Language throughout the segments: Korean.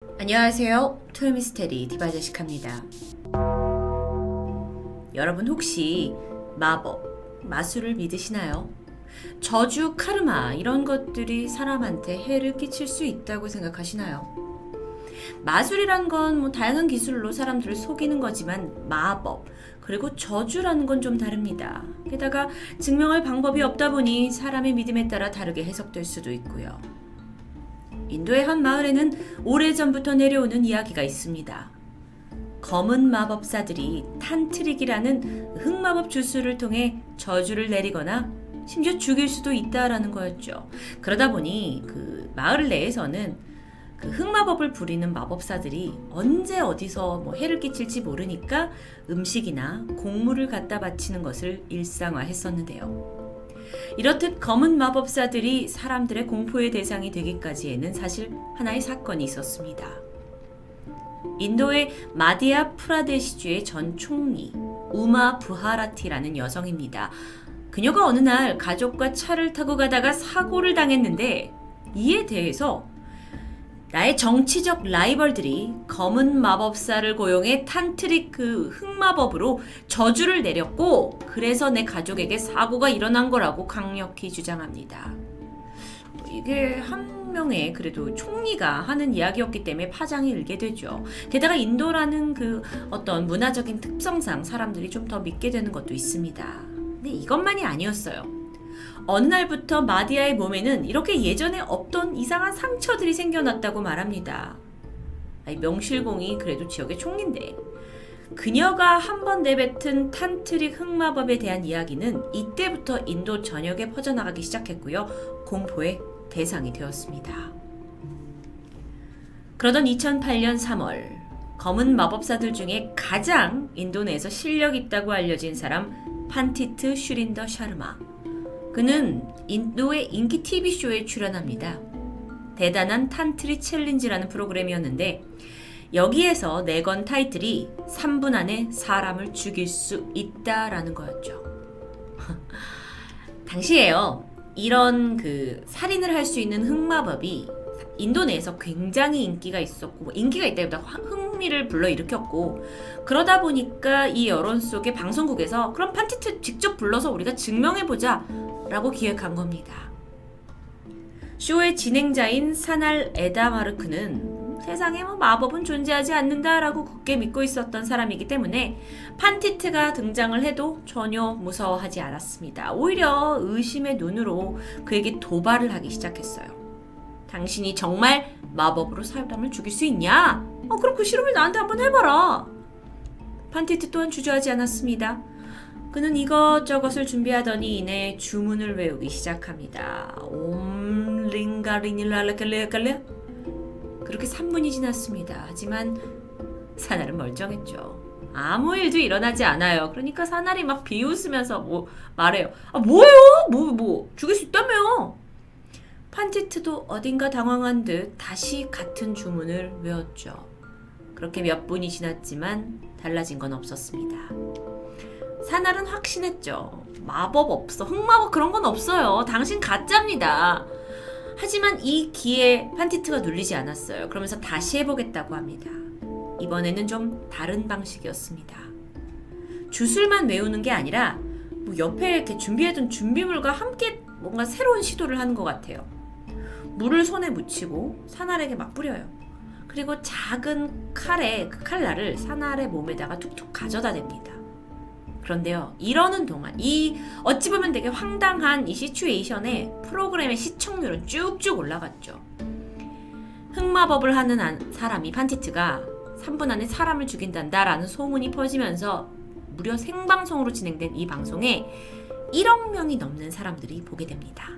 안녕하세요. 토요미스테리 디바제시카입니다. 여러분 혹시 마법, 마술을 믿으시나요? 저주, 카르마 이런 것들이 사람한테 해를 끼칠 수 있다고 생각하시나요? 마술이란 건 다양한 기술로 사람들을 속이는 거지만 마법, 그리고 저주라는 건 좀 다릅니다. 게다가 증명할 방법이 없다 보니 사람의 믿음에 따라 다르게 해석될 수도 있고요. 인도의 한 마을에는 오래전부터 내려오는 이야기가 있습니다. 검은 마법사들이 탄트릭이라는 흑마법 주술을 통해 저주를 내리거나 심지어 죽일 수도 있다라는 거였죠. 그러다 보니 그 마을 내에서는 그 흑마법을 부리는 마법사들이 언제 어디서 해를 끼칠지 모르니까 음식이나 곡물을 갖다 바치는 것을 일상화했었는데요. 이렇듯 검은 마법사들이 사람들의 공포의 대상이 되기까지에는 사실 하나의 사건이 있었습니다. 인도의 마디아 프라데시주의 전 총리 우마 부하라티라는 여성입니다. 그녀가 어느 날 가족과 차를 타고 가다가 사고를 당했는데 이에 대해서 나의 정치적 라이벌들이 검은 마법사를 고용해 탄트릭 그 흑마법으로 저주를 내렸고 그래서 내 가족에게 사고가 일어난 거라고 강력히 주장합니다. 이게 한 명의 그래도 총리가 하는 이야기였기 때문에 파장이 일게 되죠. 게다가 인도라는 그 어떤 문화적인 특성상 사람들이 좀 더 믿게 되는 것도 있습니다. 근데 이것만이 아니었어요. 어느 날부터 마디아의 몸에는 이렇게 예전에 없던 이상한 상처들이 생겨났다고 말합니다. 명실공히 그래도 지역의 총리인데 그녀가 한번 내뱉은 탄트릭 흑마법에 대한 이야기는 이때부터 인도 전역에 퍼져나가기 시작했고요. 공포의 대상이 되었습니다. 그러던 2008년 3월 검은 마법사들 중에 가장 인도 내에서 실력 있다고 알려진 사람 판티트 슈린더 샤르마. 그는 인도의 인기 TV쇼에 출연합니다. 대단한 탄트리 챌린지라는 프로그램이었는데 여기에서 내건 타이틀이 3분 안에 사람을 죽일 수 있다라는 거였죠. 당시에요. 이런 그 살인을 할 수 있는 흑마법이 인도 내에서 굉장히 인기가 있었고 인기가 있다기보다 흥미를 불러일으켰고 그러다 보니까 이 여론 속에 방송국에서 그럼 판티트 직접 불러서 우리가 증명해보자 라고 기획한 겁니다. 쇼의 진행자인 사날 에다마르크는 세상에 마법은 존재하지 않는다라고 굳게 믿고 있었던 사람이기 때문에 판티트가 등장을 해도 전혀 무서워하지 않았습니다. 오히려 의심의 눈으로 그에게 도발을 하기 시작했어요. 당신이 정말 마법으로 사람을 죽일 수 있냐? 그럼 그 실험을 나한테 한번 해봐라. 판티트 또한 주저하지 않았습니다. 그는 이것저것을 준비하더니 이내 주문을 외우기 시작합니다. 옴링가리닐랄레칼레칼레 그렇게 3분이 지났습니다. 하지만 사날은 멀쩡했죠. 아무 일도 일어나지 않아요. 그러니까 사날이 막 비웃으면서 말해요. 뭐예요? 죽일 수 있다며. 판티트도 어딘가 당황한 듯 다시 같은 주문을 외웠죠. 그렇게 몇 분이 지났지만 달라진 건 없었습니다. 사날은 확신했죠. 마법 없어. 흑마법 그런 건 없어요. 당신 가짜입니다. 하지만 이 기에 판티트가 눌리지 않았어요. 그러면서 다시 해보겠다고 합니다. 이번에는 좀 다른 방식이었습니다. 주술만 외우는 게 아니라 옆에 이렇게 준비해둔 준비물과 함께 뭔가 새로운 시도를 하는 것 같아요. 물을 손에 묻히고 사날에게 막 뿌려요. 그리고 작은 칼에 그 칼날을 사날의 몸에다가 툭툭 가져다 댑니다. 그런데요, 이러는 동안 이 어찌 보면 되게 황당한 이 시츄에이션에 프로그램의 시청률은 쭉쭉 올라갔죠. 흑마법을 하는 사람이 판티트가 3분 안에 사람을 죽인단다라는 소문이 퍼지면서 무려 생방송으로 진행된 이 방송에 1억 명이 넘는 사람들이 보게 됩니다.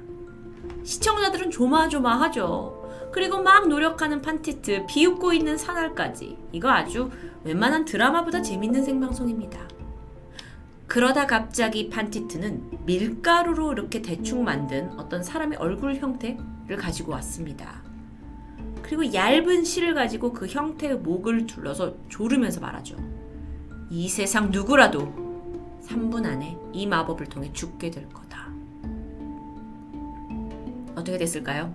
시청자들은 조마조마하죠. 그리고 막 노력하는 판티트, 비웃고 있는 사날까지. 이거 아주 웬만한 드라마보다 재밌는 생방송입니다. 그러다 갑자기 판티트는 밀가루로 이렇게 대충 만든 어떤 사람의 얼굴 형태를 가지고 왔습니다. 그리고 얇은 실을 가지고 그 형태의 목을 둘러서 조르면서 말하죠. 이 세상 누구라도 3분 안에 이 마법을 통해 죽게 될 거다. 어떻게 됐을까요?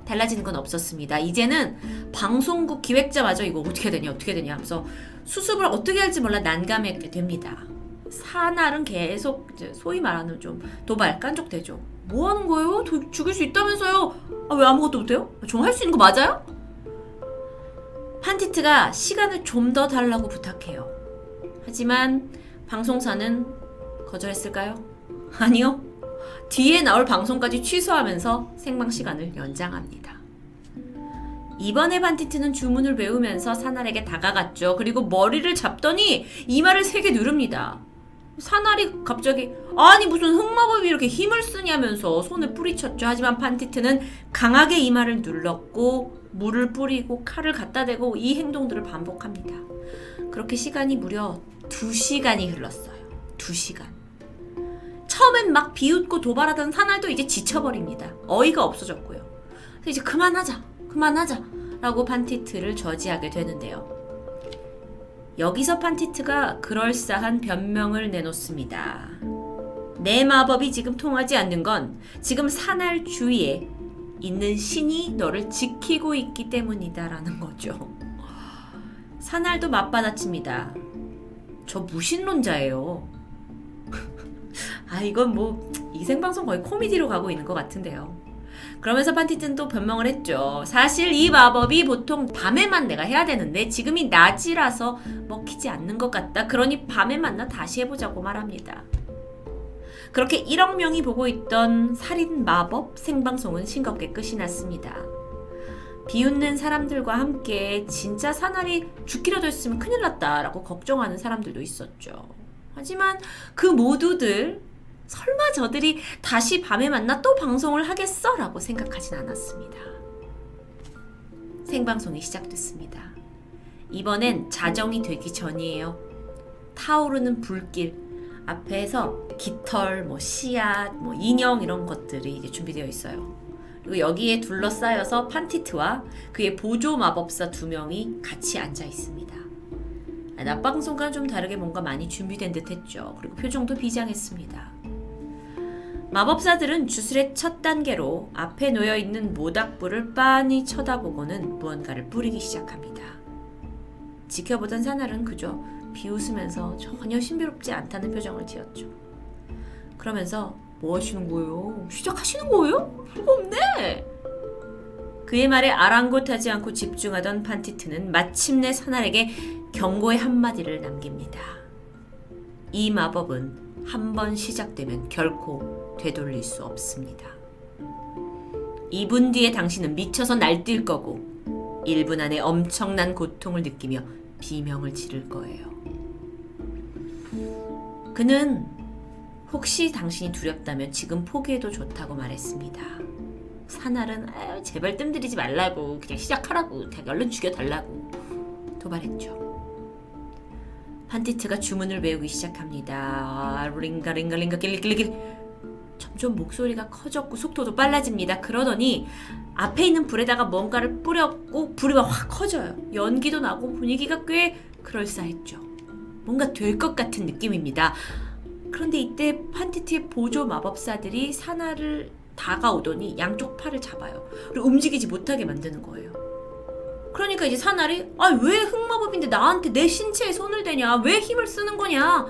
달라지는 건 없었습니다. 이제는 방송국 기획자마저 이거 어떻게 되냐 하면서 수습을 어떻게 할지 몰라 난감하게 됩니다. 사날은 계속 이제 소위 말하는 좀 도발, 깐족대죠. 뭐 하는 거예요? 죽일 수 있다면서요? 아, 왜 아무것도 못해요? 저 할 수 있는 거 맞아요? 판티트가 시간을 좀 더 달라고 부탁해요. 하지만 방송사는 거절했을까요? 아니요. 뒤에 나올 방송까지 취소하면서 생방 시간을 연장합니다. 이번에 판티트는 주문을 외우면서 사날에게 다가갔죠. 그리고 머리를 잡더니 이마를 세게 누릅니다. 사날이 갑자기 아니 무슨 흑마법이 이렇게 힘을 쓰냐면서 손을 뿌리쳤죠. 하지만 판티트는 강하게 이마를 눌렀고 물을 뿌리고 칼을 갖다 대고 이 행동들을 반복합니다. 그렇게 시간이 무려 2시간이 흘렀어요. 2시간. 처음엔 막 비웃고 도발하던 사날도 이제 지쳐버립니다. 어이가 없어졌고요. 그래서 이제 그만하자 라고 판티트를 저지하게 되는데요. 여기서 판티트가 그럴싸한 변명을 내놓습니다. 내 마법이 지금 통하지 않는 건 지금 사날 주위에 있는 신이 너를 지키고 있기 때문이다 라는 거죠. 사날도 맞받아칩니다. 저 무신론자예요. 아, 이건 뭐 이 생방송 거의 코미디로 가고 있는 것 같은데요. 그러면서 판티트는 또 변명을 했죠. 사실 이 마법이 보통 밤에만 내가 해야 되는데 지금이 낮이라서 먹히지 않는 것 같다. 그러니 밤에 만나 다시 해보자고 말합니다. 그렇게 1억 명이 보고 있던 살인 마법 생방송은 싱겁게 끝이 났습니다. 비웃는 사람들과 함께 진짜 사날이 죽기라도 했으면 큰일 났다라고 걱정하는 사람들도 있었죠. 하지만 그 모두들 설마 저들이 다시 밤에 만나 또 방송을 하겠어? 라고 생각하진 않았습니다. 생방송이 시작됐습니다. 이번엔 자정이 되기 전이에요. 타오르는 불길 앞에서 깃털, 씨앗, 인형 이런 것들이 이제 준비되어 있어요. 그리고 여기에 둘러싸여서 판티트와 그의 보조 마법사 2명이 같이 앉아 있습니다. 낮방송과는 좀 다르게 뭔가 많이 준비된 듯 했죠. 그리고 표정도 비장했습니다. 마법사들은 주술의 첫 단계로 앞에 놓여있는 모닥불을 빤히 쳐다보고는 무언가를 뿌리기 시작합니다. 지켜보던 사날은 그저 비웃으면서 전혀 신비롭지 않다는 표정을 지었죠. 그러면서 뭐 하시는 거예요? 시작하시는 거예요? 별거 없네! 그의 말에 아랑곳하지 않고 집중하던 판티트는 마침내 사날에게 경고의 한마디를 남깁니다. 이 마법은 한 번 시작되면 결코 되돌릴 수 없습니다. 2분 뒤에 당신은 미쳐서 날뛸 거고 1분 안에 엄청난 고통을 느끼며 비명을 지를 거예요. 그는 혹시 당신이 두렵다면 지금 포기해도 좋다고 말했습니다. 사날은 제발 뜸들이지 말라고 그냥 시작하라고 얼른 죽여달라고 도발했죠. 판티트가 주문을 외우기 시작합니다. 링가링가링가 길리길리길. 점점 목소리가 커졌고 속도도 빨라집니다. 그러더니 앞에 있는 불에다가 뭔가를 뿌렸고 불이 확 커져요. 연기도 나고 분위기가 꽤 그럴싸했죠. 뭔가 될 것 같은 느낌입니다. 그런데 이때 판티트의 보조 마법사들이 사날을 다가오더니 양쪽 팔을 잡아요. 그리고 움직이지 못하게 만드는 거예요. 그러니까 이제 사날이 왜 흑마법인데 나한테 내 신체에 손을 대냐, 왜 힘을 쓰는 거냐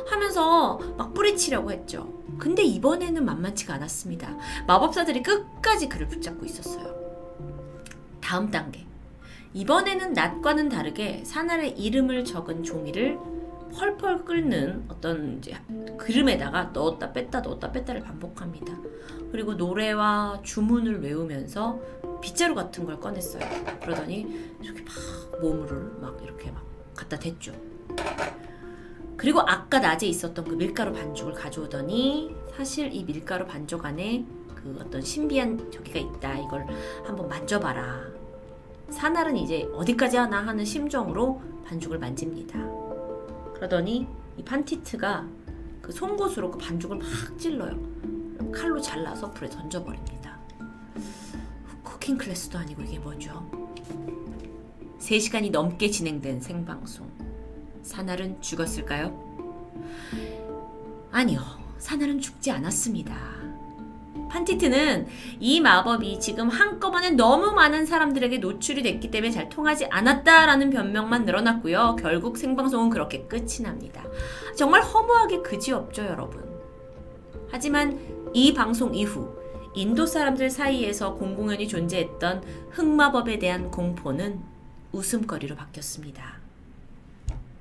하면서 막 뿌리치려고 했죠. 근데 이번에는 만만치가 않았습니다. 마법사들이 끝까지 그를 붙잡고 있었어요. 다음 단계. 이번에는 낮과는 다르게 사날의 이름을 적은 종이를 펄펄 끓는 어떤 이제 그름에다가 넣었다 뺐다를 반복합니다. 그리고 노래와 주문을 외우면서 빗자루 같은 걸 꺼냈어요. 그러더니 이렇게 막 몸을 막 이렇게 막 갖다 댔죠. 그리고 아까 낮에 있었던 그 밀가루 반죽을 가져오더니 사실 이 밀가루 반죽 안에 그 어떤 신비한 저기가 있다. 이걸 한번 만져봐라. 사날은 이제 어디까지 하나 하는 심정으로 반죽을 만집니다. 그러더니 이 판티트가 그 송곳으로 그 반죽을 막 찔러요. 칼로 잘라서 불에 던져버립니다. 쿠킹 클래스도 아니고 이게 뭐죠? 3시간이 넘게 진행된 생방송. 사날은 죽었을까요? 아니요. 사날은 죽지 않았습니다. 판티트는 이 마법이 지금 한꺼번에 너무 많은 사람들에게 노출이 됐기 때문에 잘 통하지 않았다라는 변명만 늘어났고요. 결국 생방송은 그렇게 끝이 납니다. 정말 허무하게 그지없죠, 여러분. 하지만 이 방송 이후 인도 사람들 사이에서 공공연히 존재했던 흑마법에 대한 공포는 웃음거리로 바뀌었습니다.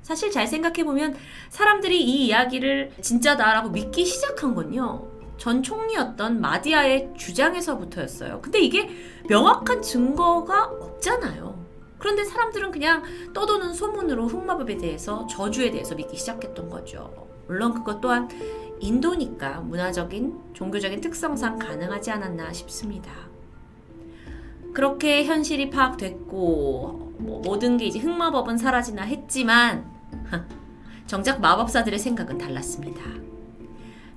사실 잘 생각해보면 사람들이 이 이야기를 진짜다라고 믿기 시작한 건요, 전 총리였던 마디아의 주장에서부터였어요. 근데 이게 명확한 증거가 없잖아요. 그런데 사람들은 그냥 떠도는 소문으로 흑마법에 대해서, 저주에 대해서 믿기 시작했던 거죠. 물론 그것 또한 인도니까 문화적인, 종교적인 특성상 가능하지 않았나 싶습니다. 그렇게 현실이 파악됐고 모든 게 이제 흑마법은 사라지나 했지만 정작 마법사들의 생각은 달랐습니다.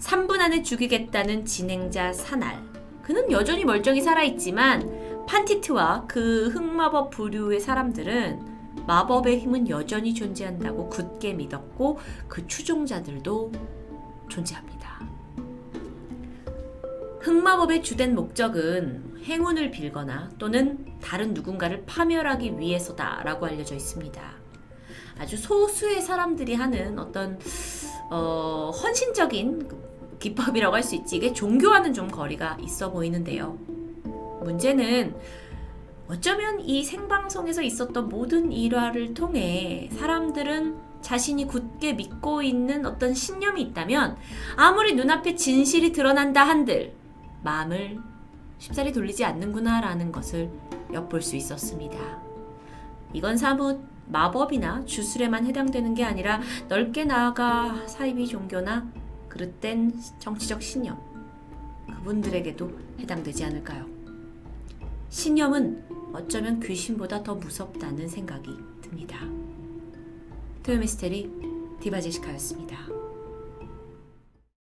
3분 안에 죽이겠다는 진행자 사날, 그는 여전히 멀쩡히 살아있지만 판티트와 그 흑마법 부류의 사람들은 마법의 힘은 여전히 존재한다고 굳게 믿었고 그 추종자들도 존재합니다. 흑마법의 주된 목적은 행운을 빌거나 또는 다른 누군가를 파멸하기 위해서다라고 알려져 있습니다. 아주 소수의 사람들이 하는 어떤 헌신적인 기법이라고 할 수 있지, 이게 종교와는 좀 거리가 있어 보이는데요. 문제는 어쩌면 이 생방송에서 있었던 모든 일화를 통해 사람들은 자신이 굳게 믿고 있는 어떤 신념이 있다면 아무리 눈앞에 진실이 드러난다 한들 마음을 쉽사리 돌리지 않는구나라는 것을 엿볼 수 있었습니다. 이건 사뭇 마법이나 주술에만 해당되는 게 아니라 넓게 나아가 사이비 종교나 그릇된 정치적 신념, 그분들에게도 해당되지 않을까요? 신념은 어쩌면 귀신보다 더 무섭다는 생각이 듭니다. 토요미스테리 디바제시카였습니다.